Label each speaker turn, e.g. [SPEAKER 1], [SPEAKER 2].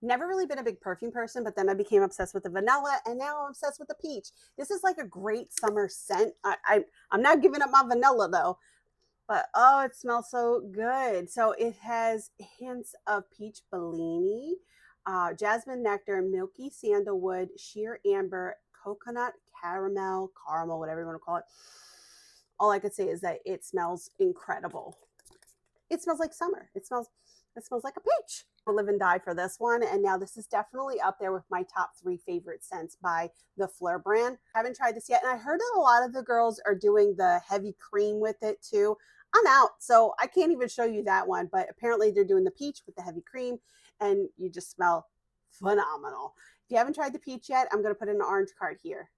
[SPEAKER 1] Never really been a big perfume person, but then I became obsessed with the vanilla, and now I'm obsessed with the peach. This is like a great summer scent. I'm not giving up my vanilla though, but oh, it smells so good. So it has hints of peach Bellini, jasmine nectar, milky sandalwood, sheer amber, coconut, caramel, whatever you want to call it. All I could say is that it smells incredible. It smells like summer. It smells like a peach. I live and die for this one. And now this is definitely up there with my top three favorite scents by the Phlur brand. I haven't tried this yet. And I heard that a lot of the girls are doing the heavy cream with it too. I'm out. So I can't even show you that one. But apparently they're doing the peach with the heavy cream and you just smell phenomenal. If you haven't tried the peach yet, I'm going to put in an orange card here.